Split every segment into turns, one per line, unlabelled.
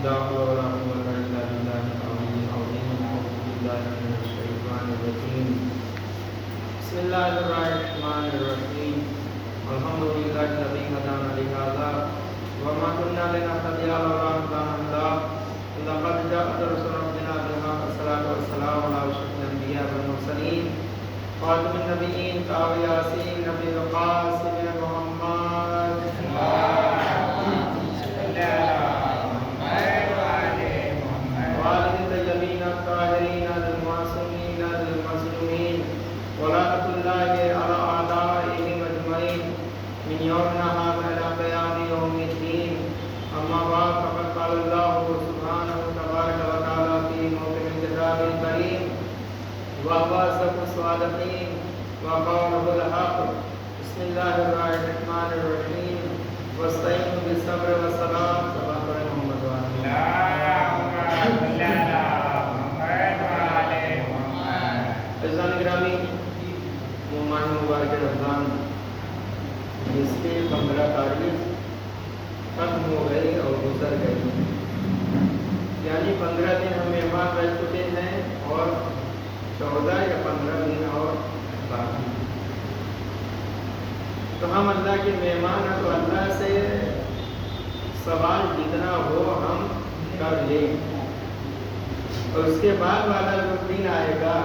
لا حول ولا قوة إلا بالله العلي العظيم. أعوذ بالله من الشيطان الرجيم. بسم الله الرحمن الرحيم. الحمد لله الذي هدانا لهذا وما كنا لنهتدي لولا أن هدانا الله. لقد جاءت رسل ربنا بالحق. الصلاة والسلام على أشرف الأنبياء والمرسلين خاتم النبيين طه ياسين نبي القاسم محمد. والد الطيبين الطاهرين المعصومين المظلومين ولعنة الله على أعدائهم أجمعين من يومنا هذا إلى قيام يوم الدين. أما بعد فقد قال الله سبحانه تبارك وتعالى في موضع الكتاب الكريم وهو أصدق الصادقين وقوله الحق. بسم الله الرحمن الرحيم. واستعينوا بالصبر والصلاة. صلى الله عليه گرامی مہمان مبارک رمضان جس کے 15 تاریخ ختم ہو گئی اور گزر گئی، یعنی 15 دن ہم مہمان رہ چکے ہیں اور 14 یا 15 دن اور باقی. تو ہم اللہ کے مہمان ہیں، تو اللہ سے سوال جتنا ہو ہم کر لیں، اور اس کے بعد والا جو دن آئے گا،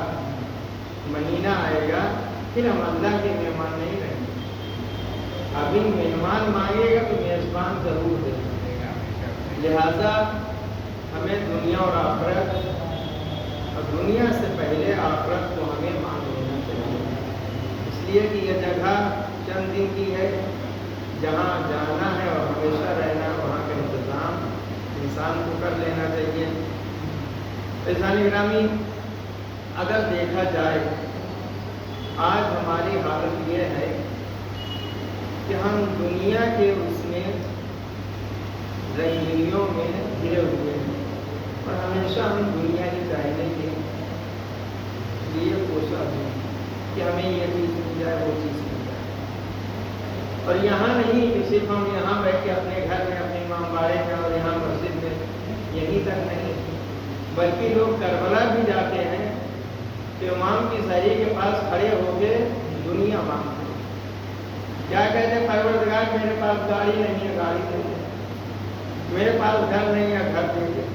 مہینہ آئے گا، پھر ہم اللہ کے مہمان نہیں رہیں گے. ابھی مہمان مانگے گا تو میزبان ضرور دے گا. لہذا ہمیں دنیا اور آخرت، اور دنیا سے پہلے آخرت کو ہمیں مان لینا چاہیے، اس لیے کہ یہ جگہ چند دن کی ہے، جہاں جانا ہے اور ہمیشہ رہنا، وہاں کا انتظام انسان کو کر لینا چاہیے. عزیزان گرامی، اگر دیکھا جائے آج ہماری حالت یہ ہے کہ ہم دنیا کے اس میں رنگینیوں میں گھرے ہوئے ہیں، اور ہمیشہ ہم دنیا ہی چاہنے کے لیے کوشاں ہیں کہ ہمیں یہ چیز مل جائے، وہ چیز مل جائے. اور یہاں نہیں کہ صرف ہم یہاں بیٹھ کے اپنے گھر میں، اپنے امام باڑے میں اور یہاں مسجد میں، یہیں تک نہیں، بلکہ لوگ کربلا بھی جاتے ہیں کہ امام کی ساری کے پاس کھڑے ہو کے دنیا مانگتے ہیں. کیا کہتے ہیں؟ پروردگار میرے پاس گاڑی نہیں ہے، گاڑی دے دے. میرے پاس گھر نہیں ہے، گھر دے دے.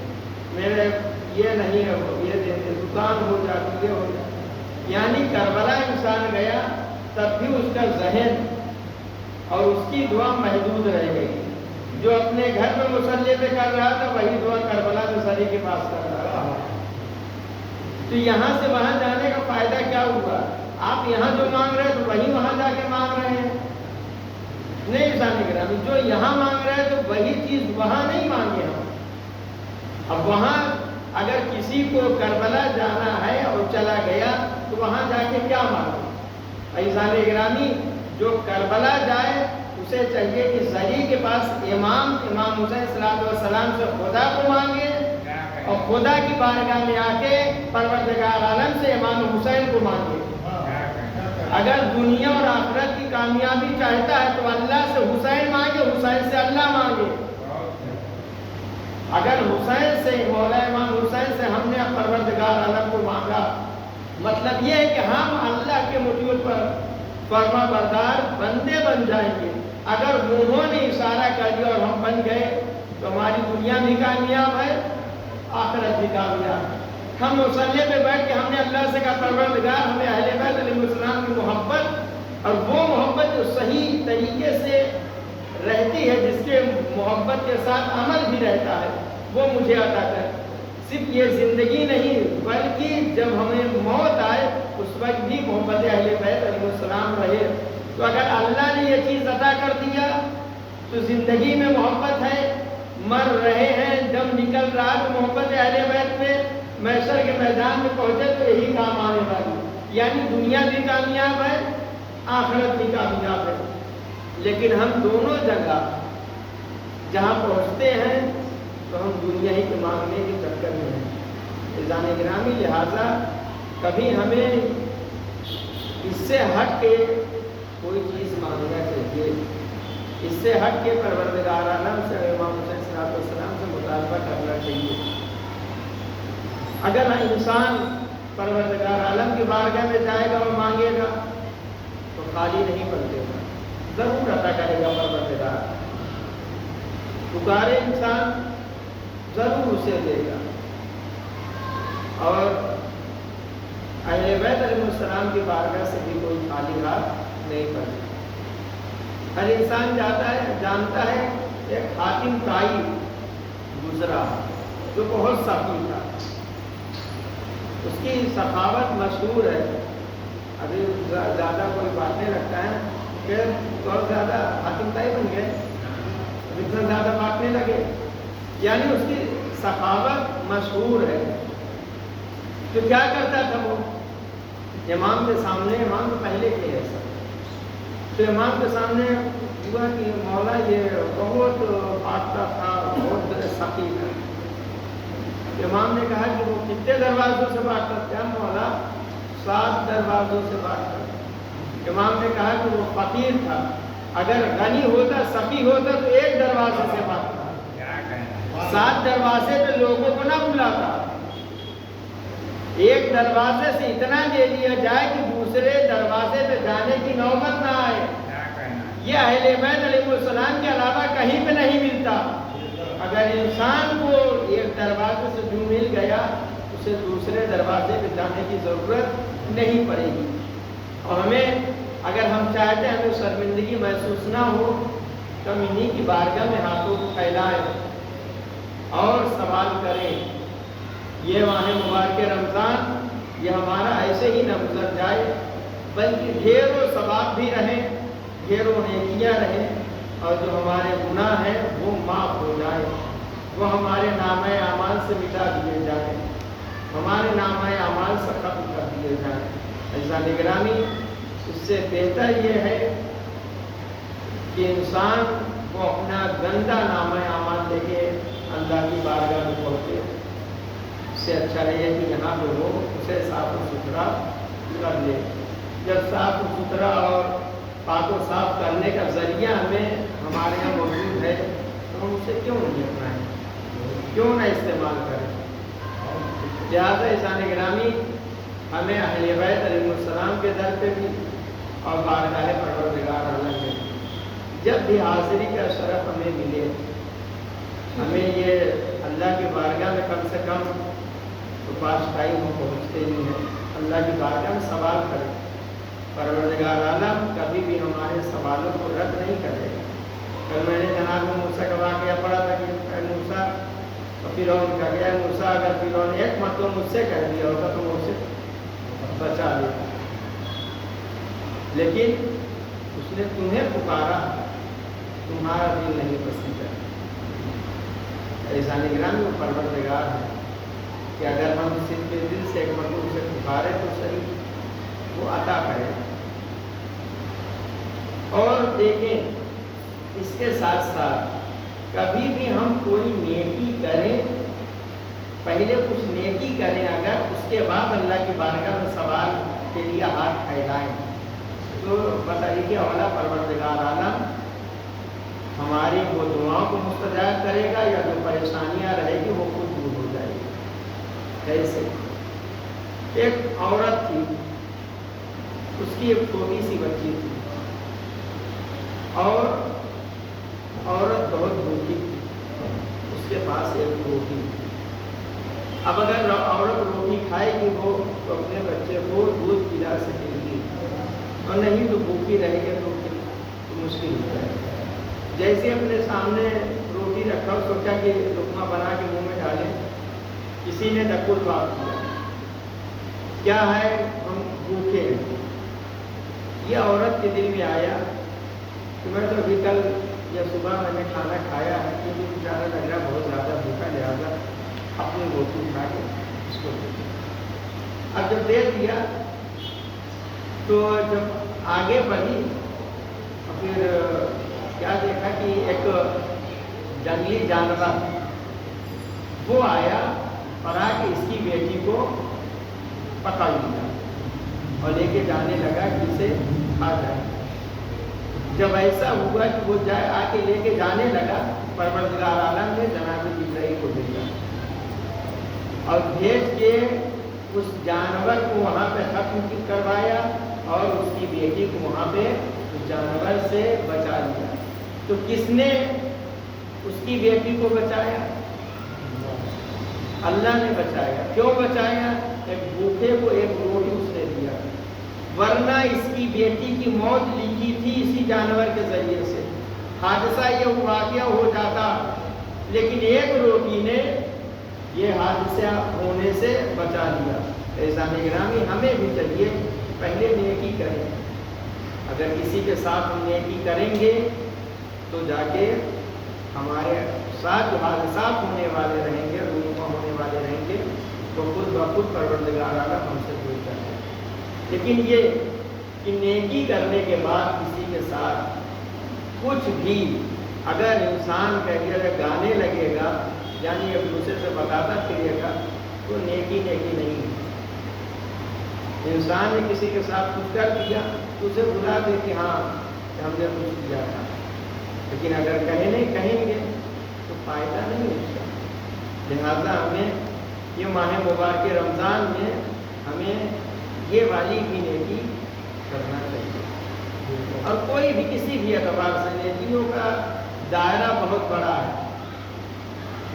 میرے یہ نہیں ہے، وہ یہ دے دے. دکان ہو جاتی ہے، ہو جاتی. یعنی کربلا انسان گیا تب بھی اس کا ذہن اور اس کی دعا محدود رہ گئی. جو اپنے گھر میں مصلی پہ کر رہا تھا وہی دعا کربلا میں سری کے پاس کر رہا تھا. تو یہاں سے وہاں جانے کا فائدہ کیا ہوا؟ آپ یہاں جو مانگ رہے ہیں تو وہی وہاں جا کے مانگ رہے ہیں. نہیں سامنے گرامی، جو یہاں مانگ رہے ہیں تو وہی چیز وہاں نہیں مانگے ہم. اب وہاں اگر کسی کو کربلا جانا ہے اور چلا گیا تو وہاں جا کے کیا مانگے؟ عزیزان گرامی، جو کربلا جائے اسے چاہیے کہ زری کے پاس امام حسین صلی اللہ علیہ وسلم سے خدا کو مانگے، اور خدا کی بارگاہ میں آ کے پروردگار عالم سے امام حسین کو مانگے. اگر دنیا اور آخرت کی کامیابی چاہتا ہے تو اللہ سے حسین مانگے، حسین سے اللہ مانگے. اگر حسین سے، مولا امام حسین سے ہم نے پروردگار عالم کو مانگا، مطلب یہ ہے کہ ہم اللہ کے مطیع پر فرما بردار بندے بن جائیں گے. اگر انہوں نے اشارہ کر دیا اور ہم بن گئے تو ہماری دنیا بھی کامیاب ہے، آخرت بھی کامیاب ہے. ہم مصلی پہ بیٹھ کے ہم نے اللہ سے کہا پروردگار ہمیں اہل بیت علیہ السلام کی محبت، اور وہ محبت جو صحیح طریقے سے رہتی ہے، جس کے محبت کے ساتھ عمل بھی رہتا ہے، وہ مجھے عطا کر. صرف یہ زندگی نہیں بلکہ جب ہمیں موت آئے اس وقت بھی محبت اہل بیت علیہ السلام رہے. تو اگر اللہ نے یہ چیز عطا کر دیا تو زندگی میں محبت ہے، مر رہے ہیں، جب نکل رہا تو محبت اہل بیت میں محشر کے میدان میں پہنچے تو یہی کام آنے والی. یعنی دنیا بھی کامیاب ہے، آخرت بھی کامیاب ہے. لیکن ہم دونوں جگہ جہاں پہنچتے ہیں تو ہم دنیا ہی کے مانگنے کے چکر میں ہیں. عزیزان گرامی، لہٰذا کبھی ہمیں اس سے ہٹ کے کوئی چیز مانگنا چاہیے. اس سے ہٹ کے پروردگار عالم سے امام حسین صلی اللہ علیہ وسلم سے مطالبہ کرنا اگر انسان پروردگار عالم کی بارگاہ میں جائے گا اور مانگے گا تو خالی نہیں پلٹے گا، ضرور عطا کرے گا پروردگار۔ پکارے انسان ضرور اسے دے گا۔ اور اہل بیت علیہ السلام کی بارگاہ سے بھی کوئی خالی ہاتھ نہیں پڑتا۔ ہر انسان جانتا ہے ایک حاتم طائی گزرا جو بہت سخی تھا، اس کی سخاوت مشہور ہے۔ ابھی زیادہ کوئی بات نہیں رکھتا ہے کہ بہت زیادہ حاتم طائی بن گئے، اتنا زیادہ بانٹنے لگے، یعنی اس کی سخاوت مشہور ہے۔ تو کیا کرتا تھا وہ امام کے سامنے، امام تو پہلے کے ایسا، تو امام کے سامنے ہوا کہ مولا یہ بہت بانٹتا تھا، بہت سخی تھا۔ امام نے کہا کہ وہ کتنے دروازوں سے بانٹتا تھا؟ مولا 7 دروازوں سے بانٹتا۔ امام نے کہا کہ وہ فقیر تھا، اگر غنی ہوتا، سخی ہوتا تو 1 دروازے سے بانٹتا، 7 دروازے پہ لوگوں کو نہ بلاتا، 1 دروازے سے اتنا دے دیا جائے کہ دوسرے دروازے پہ جانے کی نوبت نہ آئے۔ یہ اہل بیت علیہ السلام کے علاوہ کہیں پہ نہیں ملتا۔ اگر انسان کو 1 دروازے سے جو مل گیا، اسے دوسرے دروازے پہ جانے کی ضرورت نہیں پڑے گی۔ اور اگر ہم چاہتے ہیں ہمیں شرمندگی محسوس نہ ہو تو ہم انہی کی بارگاہ میں ہاتھوں کو پھیلائیں اور سوال کریں۔ یہ ماہ مبارک رمضان یہ ہمارا ایسے ہی نہ گزر جائے، بلکہ ڈھیروں ثواب بھی رہیں، ڈھیروں نیکیاں رہیں، اور جو ہمارے گناہ ہیں وہ معاف ہو جائے، وہ ہمارے نامہ اعمال سے مٹا دیے جائیں، ہمارے نامہ اعمال سے ختم کر دیے جائیں۔ ایسا نگرانی اس سے بہتر یہ ہے کہ انسان وہ اپنا گندا نامہ اعمال لے کے اللہ کی بارگاہ میں پہنچے۔ اس سے اچھا رہے کہ یہاں پہ وہ اسے صاف و ستھرا کر لے۔ جب صاف و ستھرا اور پاک و صاف کرنے کا ذریعہ ہمارے یہاں موجود ہے تو ہم اسے کیوں نہیں اپنائیں، کیوں نہ استعمال کریں؟ لہٰذا اذان گرامی ہمیں اہل بیت علیہ السلام کے در پہ بھی اور بارگاہ پروردگار عالم میں جب بھی حاضری کا شرف ہمیں ملے، ہمیں یہ اللہ کی بارگاہ میں کم سے کم تو 5 ٹائم ہم پہنچتے ہی ہیں، اللہ کی بارگاہ میں سوال کریں۔ پروردگار عالم کبھی بھی ہمارے سوالوں کو رد نہیں کرے گا۔ کل میں نے جناب موسیٰ کا واقعہ پڑھا تھا کہ موسیٰ فرعون کا گیا، موسیٰ اگر فرعون ایک مرتبہ مجھ سے کہہ دیا ہوتا تو مجھ سے بچا لیتا، لیکن اس نے تمہیں پکارا، تمہارا دل نہیں پسند ہے۔ ایسا نگران وہ پروردگار ہے کہ اگر ہم صرف دل سے ایک مرتبہ اسے پکارے تو صحیح وہ عطا کرے۔ اور دیکھیں اس کے ساتھ ساتھ کبھی بھی ہم کوئی نیکی کریں، پہلے کچھ نیکی کریں اگر، اس کے بعد اللہ کی بارگاہ میں سوال کے لیے ہاتھ پھیلائیں تو بتائیے کہ اولا پروردگار عالم ہماری وہ دعاؤں کو مستجاب کرے گا یا جو پریشانیاں رہے گی وہ خود دور ہو جائے گی۔ کیسے؟ ایک عورت تھی، اس کی ایک چھوٹی سی بچی تھی اور عورت بہت بھوکی تھی، اس کے پاس ایک روٹی تھی۔ اب اگر عورت روٹی کھائے گی وہ تو اپنے بچے کو دودھ پلا سکے گی، اور نہیں تو بھوکی رہے گی تو مشکل ہو جائے گا۔ جیسے اپنے سامنے روٹی رکھا، سوچا کہ لقمہ بنا کے منہ میں ڈالے، کسی نے دکل بات کیا، کیا ہے ہم بھوکے ہیں۔ یہ عورت کے دل میں آیا کہ میں تو ابھی کل یا صبح میں نے کھانا کھایا ہے، کیونکہ بیچارہ لگ رہا بہت زیادہ بھوکا، لہٰذا اپنی روٹی اٹھا کے اس کو دے دیا۔ اب جب دے دیا تو جب آگے بڑھی پھر کیا دیکھا کہ ایک جنگلی جانور وہ آیا اور آ کے اس کی بیٹی کو پکڑ لیا اور لے کے جانے لگا کہ اسے کھا جائے۔ جب ایسا ہوا کہ وہ آ کے لے کے جانے لگا، پروردگار عالم نے جناب جبرائیل کو بھیجا اور بھیج کے اس جانور کو وہاں پہ ختم کروایا اور اس کی بیٹی کو وہاں پہ اس جانور سے بچا لیا۔ تو کس نے اس کی بیٹی کو بچایا؟ اللہ نے بچایا۔ کیوں بچایا؟ ایک بھوکے کو ایک روٹی اس نے دیا، ورنہ اس کی بیٹی کی موت لکھی تھی اسی جانور کے ذریعے سے، حادثہ یہ واقعہ ہو جاتا، لیکن ایک روٹی نے یہ حادثہ ہونے سے بچا لیا۔ ایسا نگرانی ہمیں بھی چاہیے پہلے نیکی کریں۔ اگر کسی کے ساتھ ہم نیکی کریں گے تو جا کے ہمارے ساتھ جو حادثات ہونے والے رہیں گے، رونما ہونے والے رہیں گے، تو خود بخود پروردگار اعلیٰ ہم سے دور کر دیں۔ لیکن یہ کہ نیکی کرنے کے بعد کسی کے ساتھ کچھ بھی اگر انسان کہہ گانے لگے گا، یعنی ایک دوسرے سے بتاتا پھرے گا، تو نیکی نہیں ہے۔ انسان نے کسی کے ساتھ کچھ کر دیا تو اسے بلا دے کہ ہاں ہم نے کچھ کیا تھا، لیکن اگر کہیں گے تو فائدہ نہیں ہوگا۔ لہٰذا ہمیں یہ ماہ مبارک رمضان میں ہمیں یہ والی بھی نیکی کرنا چاہیے۔ اور کوئی بھی کسی بھی اعتبار سے نیکیوں کا دائرہ بہت بڑا ہے۔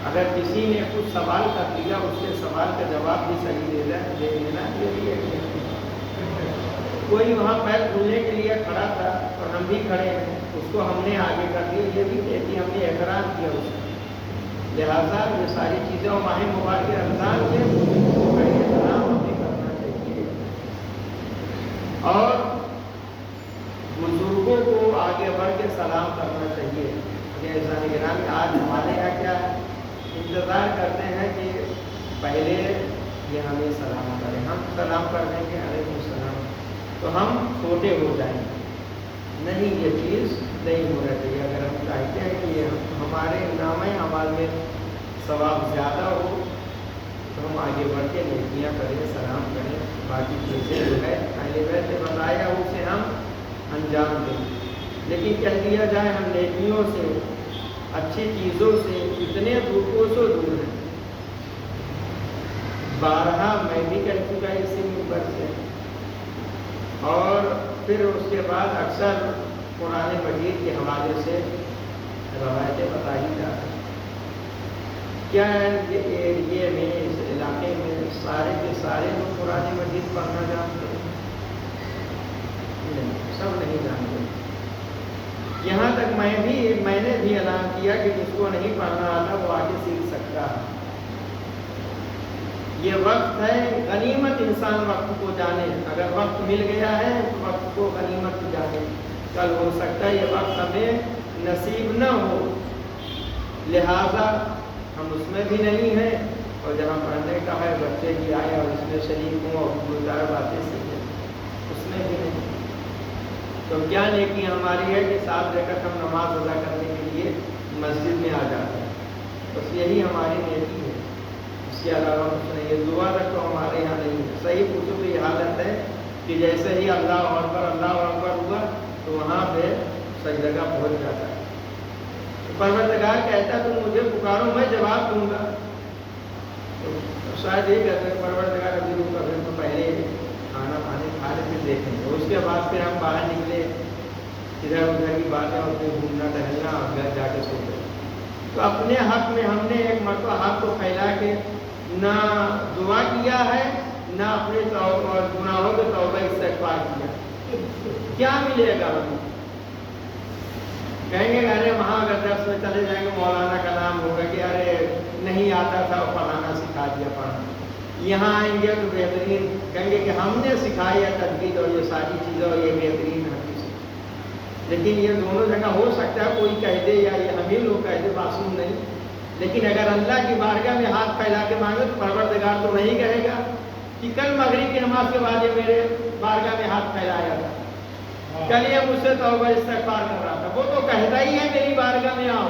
اگر کسی نے کچھ سوال کر دیا، اس کے سوال کا جواب بھی صحیح دے دینا، یہ بھی ایک نیکی ہے۔ کوئی وہاں پیر دھلنے کے لیے کھڑا تھا اور ہم بھی کھڑے ہیں، اس کو ہم نے آگے کر دیا، یہ بھی نیکی، ہم نے احترام کیا اس کا۔ لہٰذا یہ ساری چیزیں اور ماہ مبارک رمضان میں احترام ہمیں کرنا چاہیے، اور بزرگوں کو آگے بڑھ کے سلام کرنا چاہیے۔ جیسا نگرانی آج ہمارے یہاں کیا انتظار کرتے ہیں کہ پہلے یہ ہمیں سلام کریں، ہم سلام کر دیں گے علیکم السلام تو ہم چھوٹے ہو جائیں گے۔ نہیں، یہ چیز نہیں ہونا چاہیے۔ اگر ہم چاہتے ہیں کہ ہمارے نامہ اعمال میں ثواب زیادہ ہو تو ہم آگے بڑھ کے نیکیاں کریں، سلام کریں، باقی چیزیں جو ہے پہلے ویسے بتایا اسے ہم انجام دیں۔ لیکن کہہ دیا جائے ہم نیکیوں سے، اچھی چیزوں سے اتنے دور ہیں۔ بارہا میں بھی کہہ چکا اسی منبر سے، اور پھر اس کے بعد اکثر قرآن مجید کے حوالے سے روایتیں بتائی جاتی ہیں۔ کیا ہے یہ میں اس علاقے میں سارے کے سارے لوگ قرآن مجید پڑھنا جانتے ہیں؟ نہیں، سب نہیں جانتے۔ یہاں تک میں نے بھی اعلان کیا کہ جس کو نہیں پڑھنا آتا وہ آگے سیکھ سکتا ہے۔ یہ وقت ہے، غنیمت انسان وقت کو جانے۔ اگر وقت مل گیا ہے تو وقت کو غنیمت جانے۔ کل ہو سکتا ہے یہ وقت ہمیں نصیب نہ ہو، لہذا ہم اس میں بھی نہیں ہیں، اور جہاں پڑھنے کا ہے بچے بھی آئے اور اس میں شریک ہوں اور دو چار باتیں سیکھیں، اس میں بھی نہیں۔ تو کیا نیکی ہماری ہے کہ 7 بجے تک ہم نماز ادا کرنے کے لیے مسجد میں آ جاتے ہیں، بس یہی ہماری نیکی ہے، اس کے علاوہ کچھ نہیں ہے۔ دعا تک تو ہمارے یہاں نہیں ہے۔ صحیح پوچھو تو یہ حالت ہے کہ جیسے ہی اللہ اکبر ہوا تو وہاں پہ سجدہ پہنچ جاتا ہے۔ پروردگار کہتا ہے تم مجھے پکارو میں جواب دوں گا، تو شاید یہ کہتے ہیں پروردگار ابھی روک کر تو پہلے کھانا پانی کھا لے پھر دیکھیں گے، اس کے بعد پھر ہم باہر نکلے، ادھر ادھر کی باتیں اور پھر گھومنا ٹہلنا اور گھر جا کے سو گئے۔ تو اپنے حق میں ہم نے ایک مرتبہ ہاتھ کو پھیلا کے نہ دعا کیا ہے، نہ اپنے گناہوں کے توبہ استغفار کیا، کیا ملے گا ہمیں؟ کہیں گے ارے وہاں اگر درس میں چلے جائیں گے مولانا کا نام ہوگا کہ ارے نہیں آتا تھا پڑھانا سکھا دیا پڑھانا۔ یہاں آئیں گے تو بہترین کہیں گے کہ ہم نے سکھائی ہے تجوید اور یہ ساری چیزیں اور یہ بہترین حدیث ہے۔ لیکن یہ دونوں جگہ ہو سکتا ہے کوئی کہہ دے یا یہ ہم ہی لوگ کہہ دے، معصوم نہیں۔ لیکن اگر اللہ کی بارگاہ میں ہاتھ پھیلا کے مانگے تو پروردگار تو نہیں کہے گا کہ کل مغرب کی نماز کے بعد یہ میرے بارگاہ میں ہاتھ پھیلایا تھا، کل یہ مجھ سے توبہ استغفار کر رہا تھا۔ وہ تو کہتا ہی ہے میری بارگاہ میں آؤ،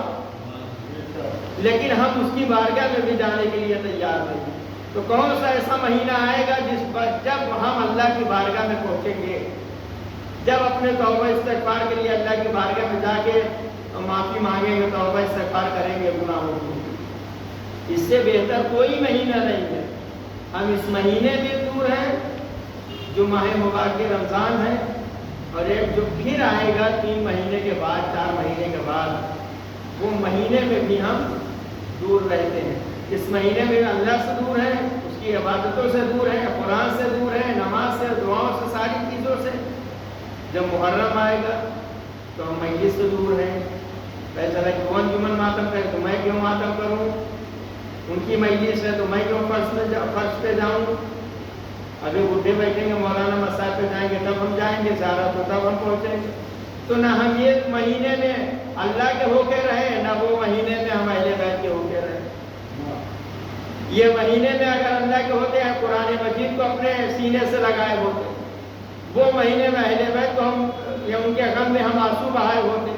لیکن ہم اس کی بارگاہ میں بھی جانے کے لیے تیار نہیں۔ تو کون سا ایسا مہینہ آئے گا جب ہم اللہ کی بارگاہ میں پہنچیں گے، جب اپنے توبہ استغفار کے لیے اللہ کی بارگاہ میں جا کے معافی مانگیں گے، توبہ استغفار کریں گے گناہوں کی۔ اس سے بہتر کوئی مہینہ نہیں ہے۔ ہم اس مہینے بھی دور ہیں جو ماہ مبارک رمضان ہے، اور ایک جو پھر آئے گا 3 مہینے کے بعد 4 مہینے کے بعد، وہ مہینے میں بھی ہم دور رہتے ہیں۔ اس مہینے میں اللہ سے دور ہے، اس کی عبادتوں سے دور ہے، قرآن سے دور ہے، نماز سے، دعاؤں سے، ساری چیزوں سے۔ جب محرم آئے گا تو ہم مجلس سے دور ہیں، فیصلہ کہ کون جمن ماتم کرے تو میں کیوں ماتم کروں، ان کی مجلس ہے تو میں کیوں فرش پہ جاؤں، ابھی بڈھے بیٹھیں گے مولانا مسائل پہ جائیں گے تب ہم جائیں گے، زیارت تو تب ہم پہنچیں گے۔ تو نہ ہم یہ مہینے میں اللہ کے ہو کے رہے، نہ وہ مہینے میں ہم اہل بیت کے ہو کے رہے۔ یہ مہینے میں اگر اللہ کے ہوتے ہیں قرآن مجید کو اپنے سینے سے لگائے ہوتے، وہ مہینے میں اہل بیت کو ہم یا ان کے غم میں ہم آنسو بہائے ہوتے،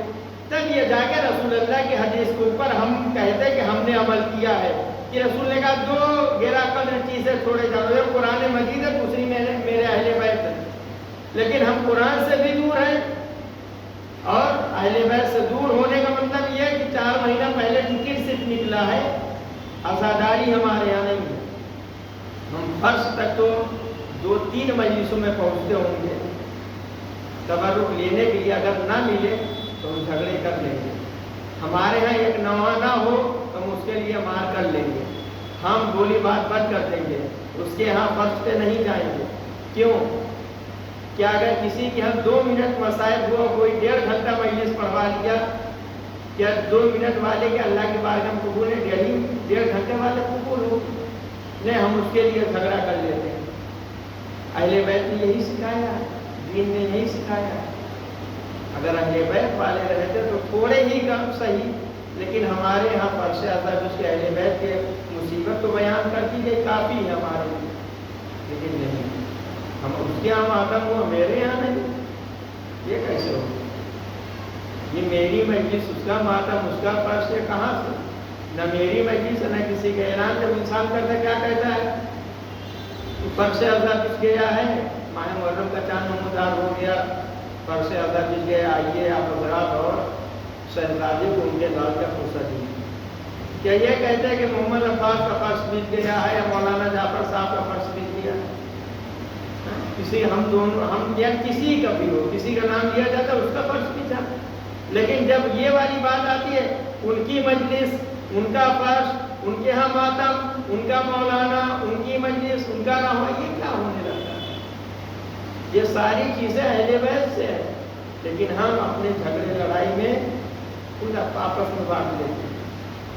تب یہ جا کے رسول اللہ کی حدیث کے اوپر ہم کہتے کہ ہم نے عمل کیا ہے، کہ رسول نے کہا 2 گرا قدر چیزیں چھوڑے جاؤ، ایک قرآن مجید ہے، دوسری میرے اہل بیت ہے۔ لیکن ہم قرآن سے بھی دور ہیں، اور اہل بیت سے دور ہونے کا مطلب یہ ہے کہ 4 مہینہ پہلے ٹکٹ صرف نکلا ہے، عزاداری ہمارے یہاں نہیں ہے۔ ہم فرض تک تو 2-3 مجلسوں میں پہنچتے ہوں گے، تبرک لینے کے لیے اگر نہ ملے تو ہم جھگڑے کر لیں گے، ہمارے ہاں ایک نوا نہ ہو تو ہم اس کے لیے مار کر لیں گے، ہم بولی بات بند کر دیں گے، اس کے ہاں فرض پہ نہیں جائیں گے۔ کیوں کہ اگر کسی کے ہم 2 منٹ مسائل ہوا، کوئی 1.5 گھنٹہ مجلس پڑھوا لیا، کیا 2 منٹ والے کے اللہ کی بارگاہ میں قبول ہے؟ 1.5 گھنٹے والے قبول ہو نہیں، ہم اس کے لیے جھگڑا کر لیتے ہیں۔ اہل بیت نے یہی سکھایا ہے، دین نے یہی سکھایا ہے۔ اگر اہل بیت والے رہتے تو تھوڑے ہی کم صحیح، لیکن ہمارے یہاں فرش اعظم اس کے اہل بیت کے مصیبت تو بیان کر دی گئی، کافی ہے ہمارے لیے، لیکن نہیں، ہم اس کے یہاں ماتم ہوا، میرے یہاں نہیں، یہ کیسے ہو؟ یہ میری مجلس، اس کا ماتم، اس کا فرش، یہ کہاں سے؟ نہ میری مجلس نہ کسی کا اعلان۔ جب انسان کرتا کیا کہتا ہے؟ فرش اعظم کس گیا ہے، ماہ محرم کا چاند نمودار ہو گیا، فرش اعظم کس گیا، آئیے آپ حضرات اور شہزادی کو ان کے لال کا فرصت دی۔ کیا یہ کہتے ہیں کہ محمد عباس کا فرش بیت گیا ہے یا مولانا جعفر صاحب کا فرش بیت گیا ہے؟ کسی ہم دونوں، ہم یا کسی کا بھی ہو، کسی کا نام لیا جاتا ہے، اس کا فرش بھی جاتا ہے۔ لیکن جب یہ والی بات آتی ہے، ان کی مجلس، ان کا فرش، ان کے ہاں ماتم، ان کا مولانا، ان کی مجلس، ان کا نہ ہوا، یہ کیا ہونے لگتا ہے؟ یہ ساری چیزیں اہل بیت سے ہے، لیکن ہم اپنے جھگڑے لڑائی میں خود آپس میں بانٹ لیتے ہیں۔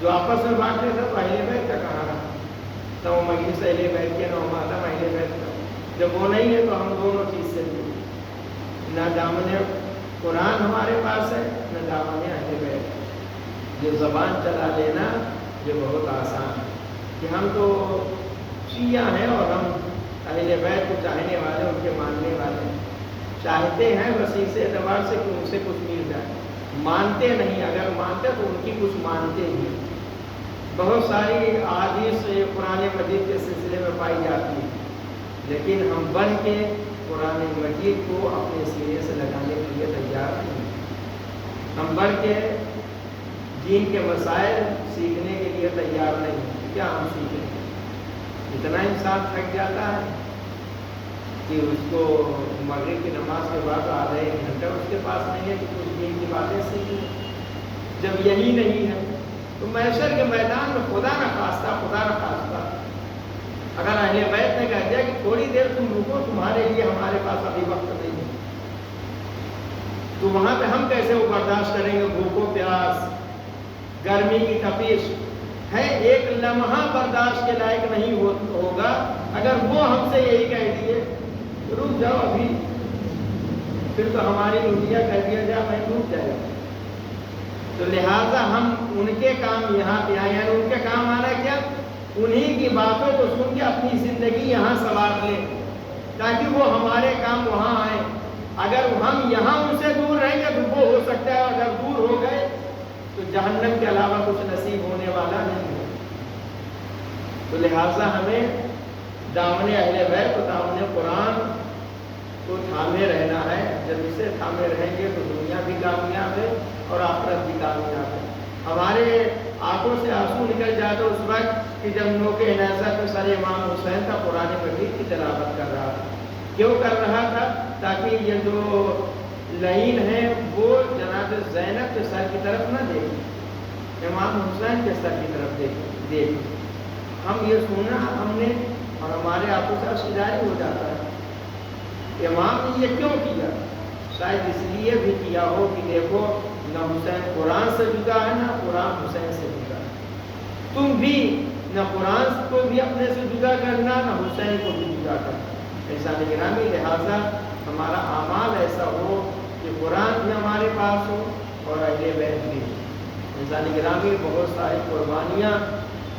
جو آپس میں بانٹ لیتا تو اہل بیت کا کہاں رہا؟ تو وہ مجلس اہل بیت کے، نہ ماتم اہل بیت کا۔ جب وہ نہیں ہے تو ہم دونوں چیز سے بھی، نہ دامن قرآن ہمارے پاس ہے، نہ دامن اہل بیت۔ یہ زبان چلا لینا یہ بہت آسان ہے کہ ہم تو شیعہ ہیں اور ہم اہل بیت کو چاہنے والے، ان کے ماننے والے، چاہتے ہیں بس اس اعتبار سے کہ ان سے کچھ مل جائے، مانتے نہیں۔ اگر مانتے تو ان کی کچھ مانتے ہی۔ بہت ساری احادیث قرآن مجید کے سلسلے میں پائی جاتی ہے، لیکن ہم بن کے قرآن مجید کو اپنے سینے سے لگانے کے لیے تیار نہیں۔ ہم بن کے دین کے مسائل سیکھنے کے لیے تیار نہیں۔ کیا ہم سیکھیں؟ اتنا انسان تھک جاتا ہے کہ اس کو مغرب کی نماز کے بعد آدھا 1 گھنٹہ اس کے پاس نہیں ہے کہ کچھ دین کی باتیں سیکھیں۔ جب یہی نہیں ہے تو محشر کے میدان میں خدا نہ خواستہ اگر اہل بیت نے کہہ دیا کہ تھوڑی دیر تم رکو، تمہارے لیے ہمارے پاس ابھی وقت نہیں ہے، تو وہاں پہ ہم کیسے وہ برداشت کریں گے؟ بھوک و پیاس، گرمی کی تپش ہے، ایک لمحہ برداشت کے لائق نہیں ہوگا اگر وہ ہم سے یہی کہہ دیے رک جاؤ ابھی، پھر تو ہماری روٹیاں کہہ دیا جائے میں ڈوب جائے گا۔ تو لہٰذا ہم ان کے کام یہاں پہ آئے، یعنی ان کے کام آنا کیا؟ انہی کی باتوں کو سن کے اپنی زندگی یہاں سنوار لیں تاکہ وہ ہمارے کام وہاں آئیں۔ اگر ہم یہاں ان سے دور رہیں گے تو وہ ہو سکتا ہے اگر دور ہو گئے تو جہنم کے علاوہ کچھ نصیب ہونے والا نہیں ہے۔ تو لہٰذا ہمیں دامن اہل بیت و دامن قرآن کو تھامے رہنا ہے۔ جب اسے تھامے رہیں گے تو دنیا بھی کامیاب ہے اور آخرت بھی کامیاب ہے۔ ہمارے آنکھوں سے آنسو نکل جاتے اس وقت کہ جب نوک نیزہ پہ سر امام حسین کا قرآن مجید کی تلاوت کر رہا تھا. کیوں کر رہا تھا؟ تاکہ یہ جو لعین ہے وہ جناب زینب کے سر کی طرف نہ دیکھیں، امام حسین کے سر کی طرف دیکھیں. ہم یہ سننا ہم نے اور ہمارے آنکھوں سے اشک جاری ہو جاتا ہے. امام نے یہ کیوں کیا؟ شاید اس لیے بھی کیا ہو کہ دیکھو نہ حسین قرآن سے جدا ہے نہ قرآن حسین سے جدا ہے. تم بھی نہ قرآن کو بھی اپنے سے جدا کرنا نہ حسین کو بھی جدا کرنا. انسان گرامی لہٰذا ہمارا اعمال ایسا ہو کہ قرآن بھی ہمارے پاس ہو اور اہل بیت بھی. انسان گرامی بہت ساری قربانیاں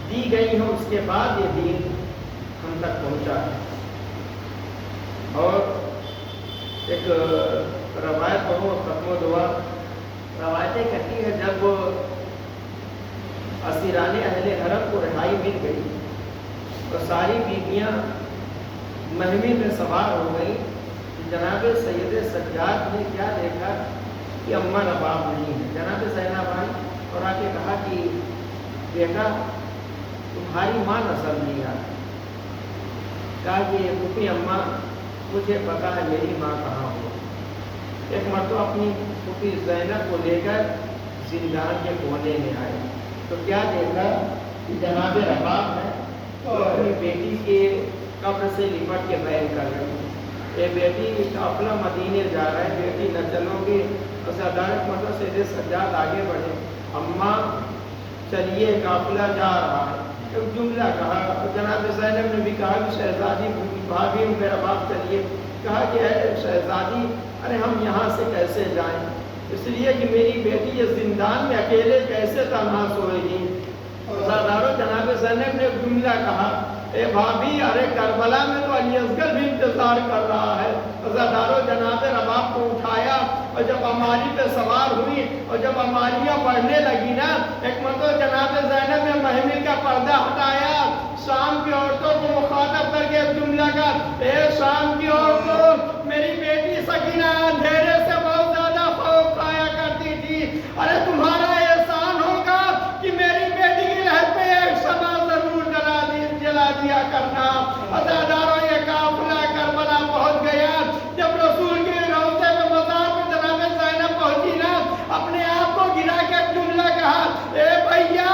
دی گئی ہیں، اس کے بعد یہ دین ہم تک پہنچا ہے. اور ایک روایت بہت ختم و دعا روایتیں کہتی ہے جب اسیران اہل حرم کو رہائی مل گئی تو ساری بیویاں مہمی میں سوار ہو گئی. جناب سید سجاد نے کیا دیکھا کہ اماں رباب نہیں ہے. جناب زینب آئی اور آ کے کہا کہ بیٹا تمہاری ماں نظر نہیں آتی. کہا کہ پھوپھی اماں مجھے پتا ہے میری ماں کہاں ہو. ایک مرتبہ اپنی پھوپھی زینب کو لے کر زندان کے کونے میں آئے تو کیا دیکھا کہ جناب رباب ہے اور اپنی بیٹی کے قبر سے لپٹ کے بیان کر رہے ہیں. اے بیٹی قافلہ مدینے جا رہا ہے، بیٹی نہ چلو گے. صدارت مطلب سید سجاد آگے بڑھے، اماں چلیے قافلہ جا رہا ہے. ایک جملہ کہا. جناب زینب نے بھی کہا کہ شہزادی بھابھی میرا باپ چلیے. کہا کہ اے شہزادی ارے ہم یہاں سے کیسے جائیں، اس لیے کہ میری بیٹی یہ زندان میں اکیلے کیسے تنہا سوئے گی. سردارو جناب زینب نے ایک جملہ کہا، اے بھابھی ارے کربلا میں تو علی اصغر بھی انتظار کر رہا ہے. سردارو جناب رباب کو اٹھایا اور جب اماری پہ سوار ہوئی اور جب اماریاں بڑھنے لگی نا، ایک مرتبہ جناب زینب نے محمل کا پردہ ہٹایا، شام کی عورتوں کو مخاطب کر کے ایک جملہ کا، اے شام کی عورتوں میری بیٹی سکینہ اندھیرے سے بہت زیادہ خوف کھایا کرتی تھی. ارے تمہارا احسان ہوگا کہ میری بیٹی کی لہر پہ ایک شمع ضرور جلا دیا کرنا. عزاداروں یہ قافلہ کربلا پہنچ گیا. جب رسول کے روضے میں مزار پہ جناب زینب پہنچی نا، اپنے آپ کو گرا کے ایک جملہ کہا، اے بھیا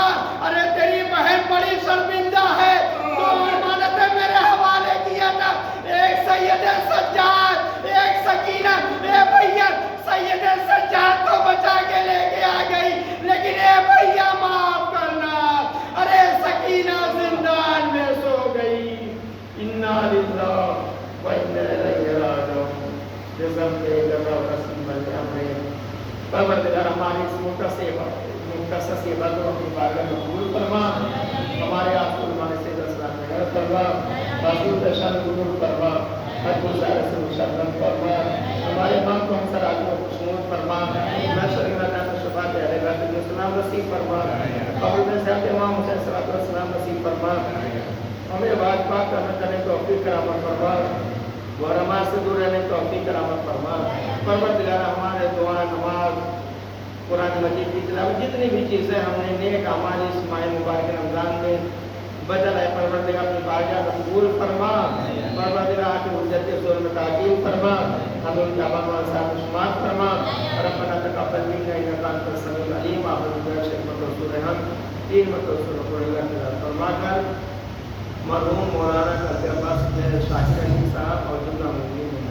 ارے تیری بہن بڑی شرمندہ ہے، تو امانتیں میرے حوالے کیا تھا. ایک سید سجاد ایک سکینہ، اے بھیا سید سجاد کو بچا کے لے کے آ گئی، لیکن اے بھیا معاف کرنا ارے سکینہ زندان میں سو گئی. انا للہ و انا الیہ راجعون. جزم کے جزا و قسم بلکہ ہمیں پروردگار ہماری اس مختصر سی باتوں اپنی بارگاہ میں قبول فرما. ہمارے آپ کو ہمارے سید اسلام میں غرض فرما، بازو تشان قبول فرما، حج گزار سے مشرف فرما. ہمارے ماں کو ہم سر آدمی کو خوشنود فرما. میں شریف اللہ کا شفاعت اہل بیت علیہ السلام نصیب فرما. قبر میں سے امام حسین صلی اللہ علیہ وسلم نصیب فرما. ہمیں بات بات کرنا کرنے کی توفیق کرامت فرما. محرمات سے دور رہنے کی توفیق کرامت فرما. پروردگار ہمارے دعا نماز قرآن مجید کی تلاوت جتنی بھی چیزیں ہم نے نیک اعمال اس ماہ مبارک رمضان میں بدل ہے، پروردگار اپنی بارگاہ میں قبول فرما. پروردگار کی حجت زور میں تعظیم فرما. ہمیں ان جوان و انصار میں شمار فرما. ربنا تقبل منا انک انت السمیع العلیم. آمین شیخ رسول ہم 3 مرتبہ اللہ فرما کر مرحوم مولانا قاسم عباس شاکر علی صاحب اور جملہ مومنین